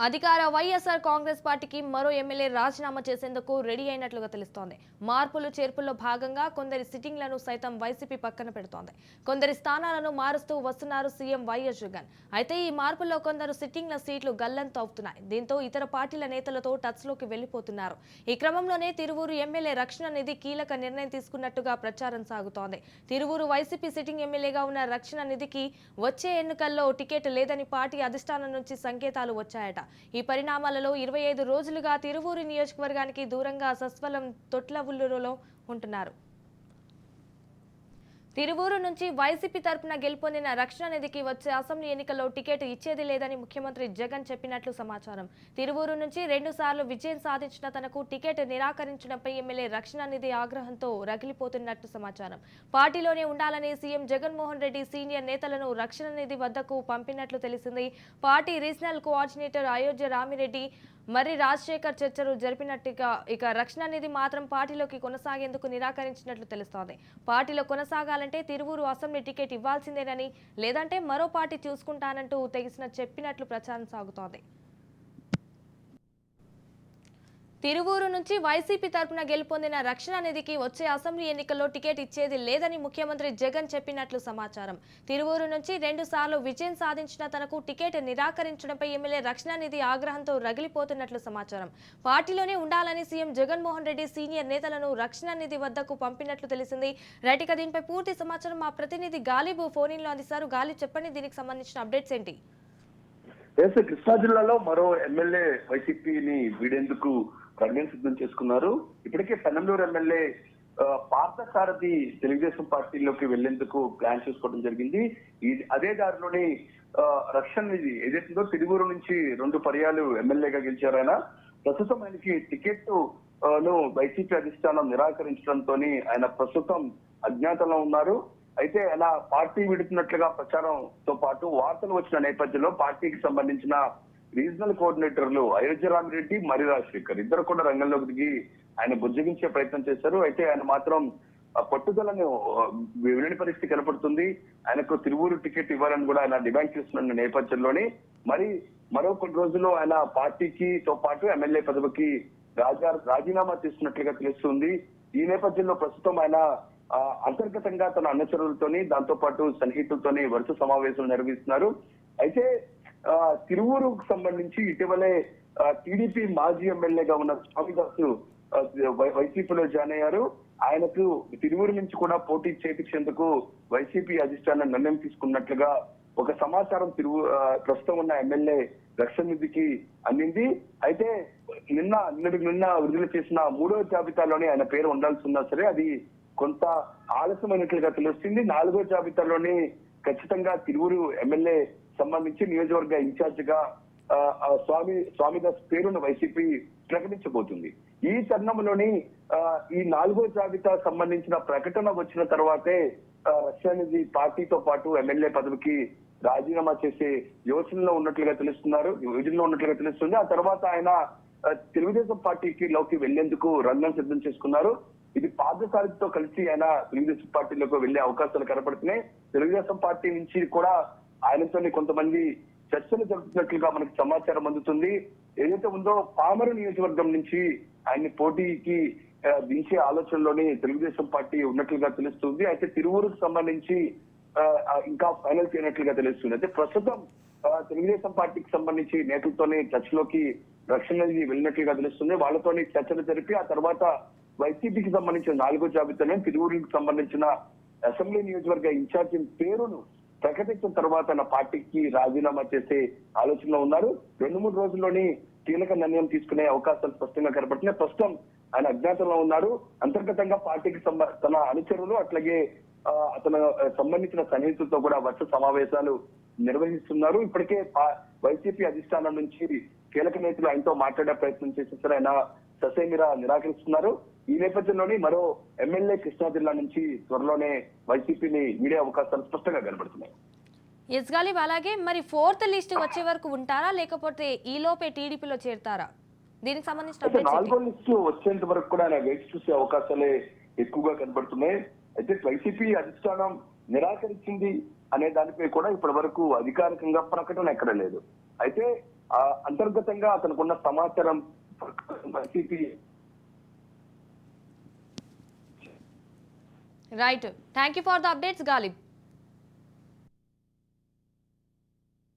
అధికార వైఎస్ఆర్ కాంగ్రెస్ పార్టీకి మరో ఎమ్మెల్యే రాజీనామా చేసేందుకు రెడీ అయినట్లుగా తెలుస్తోంది. మార్పులు చేర్పుల్లో భాగంగా కొందరి సిట్టింగ్లను సైతం వైసీపీ పక్కన పెడుతోంది. కొందరి స్థానాలను మారుస్తూ వస్తున్నారు సీఎం వైఎస్ జగన్. అయితే ఈ మార్పుల్లో కొందరు సిట్టింగ్ల సీట్లు గల్లంతు అవుతున్నాయి. దీంతో ఇతర పార్టీల నేతలతో టచ్లోకి వెళ్లిపోతున్నారు. ఈ క్రమంలోనే తిరువూరు ఎమ్మెల్యే రక్షణ నిధి కీలక నిర్ణయం తీసుకున్నట్టుగా ప్రచారం సాగుతోంది. తిరువూరు వైసీపీ సిట్టింగ్ ఎమ్మెల్యేగా ఉన్న రక్షణ నిధికి వచ్చే ఎన్నికల్లో టికెట్ లేదని పార్టీ అధిష్టానం నుంచి సంకేతాలు వచ్చాయట. ఈ పరిణామాలలో 25 రోజులుగా తిరువూరు నియోజకవర్గానికి దూరంగా సస్వలం తొట్లవుల్లూరులో ఉంటున్నారు. తిరువూరు నుంచి వైసీపీ తరపున గెలుపొందిన రక్షణ నిధికి వచ్చే అసెంబ్లీ ఎన్నికల్లో టికెట్ ఇచ్చేది లేదని ముఖ్యమంత్రి జగన్ చెప్పినట్లు సమాచారం. తిరువూరు నుంచి 2 సార్లు విజయం సాధించిన తనకు టికెట్ నిరాకరించడంపై ఎమ్మెల్యే రక్షణ నిధి ఆగ్రహంతో రగిలిపోతున్నట్లు సమాచారం. పార్టీలోనే ఉండాలని సీఎం జగన్మోహన్ రెడ్డి సీనియర్ నేతలను రక్షణ నిధి వద్దకు పంపినట్లు తెలిసింది. Party regional coordinator Ayodhya Ramireddy మరి రాజశేఖర్ చర్చలు జరిపినట్టుగా ఇక రక్షణ నిధి మాత్రం పార్టీలోకి కొనసాగేందుకు నిరాకరించినట్లు తెలుస్తోంది. పార్టీలో కొనసాగాలంటే తిరువూరు అసెంబ్లీ టికెట్ ఇవ్వాల్సిందేనని, లేదంటే మరో పార్టీ చూసుకుంటానంటూ చెప్పినట్లు ప్రచారం సాగుతోంది. తిరువూరు నుంచి వైసీపీ తరపున గెలుపొందిన రక్షణ నిధికి వచ్చే అసెంబ్లీ ఎన్నికల్లో టికెట్ ఇచ్చేది లేదని ముఖ్యమంత్రి జగన్ చెప్పినట్లు సమాచారం. తిరువూరు నుంచి 2 సార్లు విజయం సాధించిన తనకు టికెట్ నిరాకరించడంపై ఎమ్మెల్యే రక్షణ నిధి ఆగ్రహంతో రగిలిపోతున్నట్లు సమాచారం. పార్టీలోనే ఉండాలని సీఎం జగన్మోహన్ రెడ్డి సీనియర్ నేతలను రక్షణ నిధి వద్దకు పంపినట్లు తెలిసింది. రైట్గా దీనిపై పూర్తి సమాచారం మా ప్రతినిధి గాలిబ్ ఫోన్లో అందిస్తారు. గాలిబ్, చెప్పండి, దీనికి సంబంధించిన అప్డేట్స్ ఏంటి? కృష్ణా జిల్లాలో మరో ఎమ్మెల్యే వైసీపీని వీడేందుకు రంగం సిద్ధం చేసుకున్నారు. ఇప్పటికే పెనంలూరు ఎమ్మెల్యే పార్థసారథి తెలుగుదేశం పార్టీలోకి వెళ్లేందుకు ప్లాన్ చేసుకోవడం జరిగింది. అదే దారిలోని రక్షణ నిధి ఏదైతుందో తిరువూరు నుంచి 2 పర్యాలు ఎమ్మెల్యేగా గెలిచారు. ఆయన ప్రస్తుతం ఆయనకి టికెట్ ను వైసీపీ అధిష్టానం నిరాకరించడంతో ఆయన ప్రస్తుతం అజ్ఞాతంలో ఉన్నారు. అయితే ఆయన పార్టీ విడుతున్నట్లుగా ప్రచారంతో పాటు వార్తలు వచ్చిన నేపథ్యంలో పార్టీకి సంబంధించిన రీజనల్ కోఆర్డినేటర్లు అయోధ్య రామిరెడ్డి, మరి రాజశేఖర్ ఇద్దరు కూడా రంగంలోకి దిగి ఆయన బుజ్జగించే ప్రయత్నం చేశారు. అయితే ఆయన మాత్రం పట్టుదలను వినని పరిస్థితి కనపడుతుంది. ఆయనకు తిరువూరు టికెట్ ఇవ్వాలని కూడా ఆయన డిమాండ్ చేస్తున్న నేపథ్యంలోనే మరో కొన్ని రోజుల్లో ఆయన పార్టీకితో పాటు ఎమ్మెల్యే పదవికి రాజీనామా చేస్తున్నట్లుగా తెలుస్తుంది. ఈ నేపథ్యంలో ప్రస్తుతం ఆయన అంతర్గతంగా తన అనుచరులతోని దాంతో పాటు సన్నిహితులతోని వరుస సమావేశాలు నిర్వహిస్తున్నారు. అయితే తిరువూరుకు సంబంధించి ఇటీవలే టీడీపీ మాజీ ఎమ్మెల్యేగా ఉన్న స్వామిదాసు వైసీపీలో జాయిన్ అయ్యారు. ఆయనకు తిరువూరు నుంచి కూడా పోటీ చేపించేందుకు వైసీపీ అధిష్టానం నిర్ణయం తీసుకున్నట్లుగా ఒక సమాచారం ప్రస్తుతం ఉన్న ఎమ్మెల్యే రక్షణ నిధికి అందింది. అయితే నిన్న విడుదల చేసిన 3వ జాబితాలోనే ఆయన పేరు ఉండాల్సి ఉన్నా సరే అది కొంత ఆలస్యమైనట్లుగా తెలుస్తుంది. 4వ జాబితాలోనే ఖచ్చితంగా తిరువూరు ఎమ్మెల్యే సంబంధించి నియోజకవర్గ ఇన్ఛార్జ్ గా స్వామిదాస్ పేరును వైసీపీ ప్రకటించబోతుంది. ఈ తరుణంలోని ఈ 4వ జాబితా సంబంధించిన ప్రకటన వచ్చిన తర్వాతే రక్షణ నిధి పార్టీతో పాటు ఎమ్మెల్యే పదవికి రాజీనామా చేసే యోచనలో ఉన్నట్లుగా తెలుస్తుంది. ఆ తర్వాత ఆయన తెలుగుదేశం పార్టీలోకి వెళ్లేందుకు రంగం సిద్ధం చేసుకున్నారు. ఇది పార్థసారథితో కలిసి ఆయన తెలుగుదేశం పార్టీలోకి వెళ్లే అవకాశాలు కనపడుతున్నాయి. తెలుగుదేశం పార్టీ నుంచి కూడా ఆయనతో కొంతమంది చర్చలు జరుపుతున్నట్లుగా మనకు సమాచారం అందుతుంది. ఏదైతే ఉందో పామరు నియోజకవర్గం నుంచి ఆయన్ని పోటీకి దించే ఆలోచనలోనే తెలుగుదేశం పార్టీ ఉన్నట్లుగా తెలుస్తుంది. అయితే తిరువూరుకు సంబంధించి ఇంకా ఫైనల్ చేయనట్లుగా తెలుస్తుంది. అయితే ప్రస్తుతం తెలుగుదేశం పార్టీకి సంబంధించి నేతలతోనే టచ్ లోకి రక్షణ నిధి వెళ్ళినట్లుగా తెలుస్తుంది. వాళ్ళతోని చర్చలు జరిపి ఆ తర్వాత వైసీపీకి సంబంధించిన 4వ జాబితాలో తిరువూరుకు సంబంధించిన అసెంబ్లీ నియోజకవర్గ ఇన్ఛార్జి పేరును ప్రకటించిన తర్వాత నా పార్టీకి రాజీనామా చేసే ఆలోచనలో ఉన్నారు. 2-3 రోజుల్లోని కీలక నిర్ణయం తీసుకునే అవకాశాలు స్పష్టంగా కనపడుతున్నాయి. ప్రస్తుతం ఆయన అజ్ఞాతంలో ఉన్నారు. అంతర్గతంగా పార్టీకి తన అనుచరులు అట్లాగే అతను సంబంధించిన సన్నిహితులతో కూడా వరుస సమావేశాలు నిర్వహిస్తున్నారు. ఇప్పటికే వైసీపీ అధిష్టానం నుంచి కీలక నేతలు ఆయనతో మాట్లాడే ప్రయత్నం చేసేసరి ఆయన ససేమిరా నిరాకరిస్తున్నారు. ఈ నేపథ్యంలోని మరో ఎమ్మెల్యే కృష్ణా జిల్లా నుంచి త్వరలోనే వైసీపీని వీడే అవకాశాలు స్పష్టంగా కనబడుతున్నాయి. ఎస్ గాలిబ్, అలాగే మరి 4th లిస్ట్ వచ్చే వరకు ఉంటారా, లేకపోతే ఈ లోపే టీడీపీలో చేరతారా? దీనికి సంబంధించిన 4వ లిస్టు వచ్చేంత వరకు కూడా ఆయన వేచి చూసే అవకాశాలే ఎక్కువగా కనబడుతున్నాయి. అయితే వైసీపీ అధిష్టానం నిరాకరించింది అనే దానిపై కూడా ఇప్పటి వరకు అధికారికంగా ప్రకటన ఎక్కడ లేదు. అయితే అంతర్గతంగా అతనుకున్న సమాచారం YCP right. Thank you for the updates Ghalib.